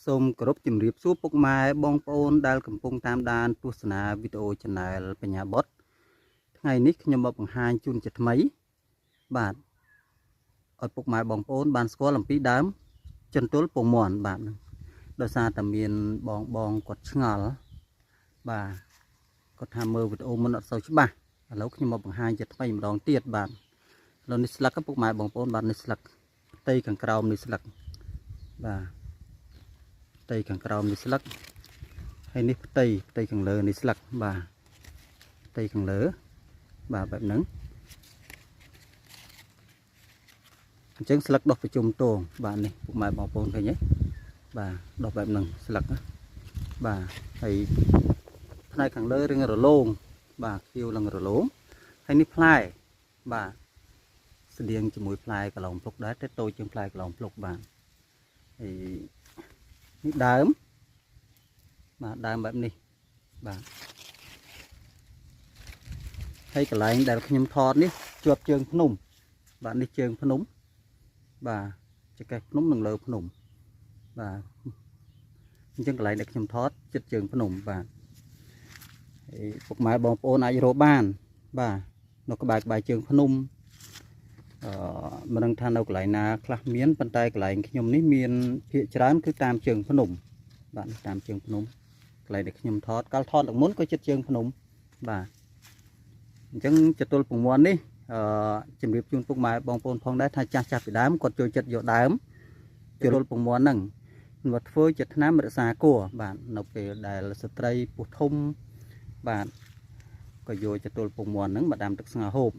សូមគោរពជំរាបសួរពុកម៉ែបងប្អូនដែលកំពុងតាមដានទស្សនាវីដេអូ Channel បញ្ញាបុត្រថ្ងៃនេះខ្ញុំមកបង្ហាញជូនជាថ្មីបាទឲ្យពុកម៉ែបងប្អូនបានស្គាល់អំពីដើមចន្ទុលពងមាន់បាទដោយសារតែមានបងគាត់ឆ្ងល់បាទគាត់ថាមើលវីដេអូមុនអត់សូវច្បាស់ឥឡូវខ្ញុំមកបង្ហាញជាថ្មីម្ដងទៀតបាទឥឡូវនេះស្លឹកពុកម៉ែបងប្អូនបាទនេះស្លឹកផ្ទៃខាងក្រោមនេះស្លឹកបាទផ្ទៃខាងក្រោមនេះស្លឹកហើយនេះផ្ទៃខាងលើនេះស្លឹកបាទផ្ទៃខាងលើបាទបែបហ្នឹងអញ្ចឹងស្លឹកដុះប្រជុំតងបាទនេះពុកម៉ែបងប្អូនឃើញទេបាទដុះបែបហ្នឹងស្លឹកណាបាទហើយផ្នែកខាងលើរឿងរលោងបាទខៀវឡើងរលោងហើយនេះផ្លែបាទស្តៀងជាមួយផ្លែកន្លងភ្លុកដែរតែតូចជាងផ្លែកន្លងភ្លុកបាទហើយនេះដើមបាទដើមបែបនេះបាទហើយកន្លែងដែលខ្ញុំថតនេះជាប់ជើងភ្នំបាទនេះជើងភ្នំបាទចកេះភ្នំនិងលើភ្នំបាទអញ្ចឹងកន្លែងដែលខ្ញុំថតចិត្តជើងភ្នំបាទហើយពុកម៉ែបងប្អូនអាចរកបានបាទនៅក្បែរជើងភ្នំមិនដឹងថានៅកន្លែងណាខ្លះមានប៉ុន្តែកន្លែងខ្ញុំនេះមានភាគច្រើនគឺតាមជើងភ្នំបាទតាមជើងភ្នំកន្លែងដែលខ្ញុំថតកាលថតឡើងមុនក៏ចិត្តជើងភ្នំបាទអញ្ចឹងចតុលពងមាន់នេះជំរាបជូនពុកម៉ែបងប្អូនផងដែរថាចាស់ពីដើមគាត់ចូលចិត្តយកដើមចតុលពងមាន់ហ្នឹងមកធ្វើជាថ្នាំរក្សាគោះបាទនៅពេលដែលស្ត្រីពោះធំបាទក៏យកចតុលពងមាន់ហ្នឹងមកដាំទឹកស្ងោរហូប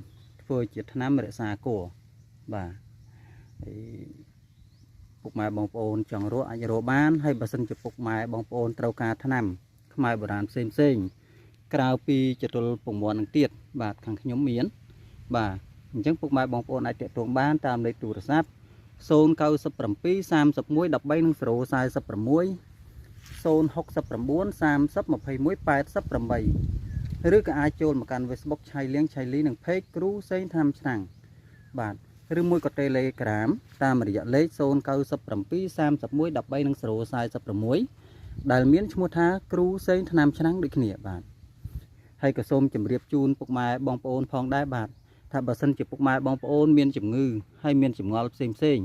ធ្វើជាថ្នាំរក្សាគោះបាទហើយពុកម៉ែបងប្អូនចង់រកអាចរកបានហើយបើសិនជាពុកម៉ែបងប្អូនត្រូវការថ្នាំខ្មែរបុរាណផ្សេងក្រៅពីចតុលពងមាន់នឹងទៀតបាទខាងខ្ញុំមានបាទអញ្ចឹងពុកម៉ែបងប្អូនអាចទាក់ទងបានតាមលេខទូរស័ព្ទ097 31 13 046 069 30 21 88ឬក៏អាចចូលមកកាន់ Facebook ឆៃលៀងឆៃលីនិង Page គ្រូសេងថ្នាំឆ្នាំងបាទឬមួយក៏ Telegram តាមរយៈលេខ097 31 13 046ដែលមានឈ្មោះថាគ្រូសេងថ្នាំឆ្នាំងដូចគ្នាបាទហើយក៏សូមជម្រាបជូនពុកម៉ែបងប្អូនផងដែរបាទថាបើសិនជាពុកម៉ែបងប្អូនមានជំងឺហើយមានចម្ងល់ផ្សេង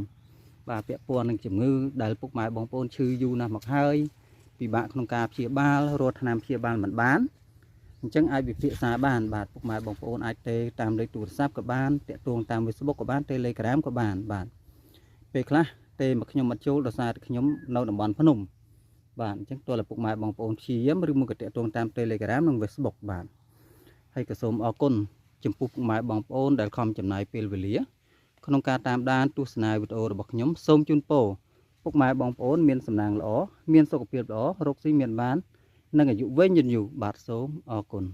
បាទពាក់ព័ន្ធនឹងជំងឺដែលពុកម៉ែបងប្អូនឈឺយូរណាស់មកហើយពិបាកក្នុងការព្យាបាលរកថ្នាំព្យាបាលមិនបានអញ្ចឹងអាចវិភាសាបានបាទពុកម៉ែបងប្អូនអាចទេតាមលេខទូរស័ព្ទក៏បានតាក់ទងតាម Facebook ក៏បាន Telegram ក៏បានបាទពេលខ្លះទេមកខ្ញុំអត់ចូលដោយសារតែខ្ញុំនៅតំបន់ភ្នំបាទអញ្ចឹងទោះតែពុកម៉ែបងប្អូនព្យាយាមឬមកក៏តាក់ទងតាម Telegram និង Facebook បាទហើយក៏សូមអរគុណចំពោះពុកម៉ែបងប្អូនដែលខំចំណាយពេលវេលាក្នុងការតាមដានទស្សនាវីដេអូរបស់ខ្ញុំសូមជូនពរពុកម៉ែបងប្អូនមានសំណាងល្អមានសុខភាពល្អរកស៊ីមានបាននិងអាយុវែងយូរបាទសូមអរគុណ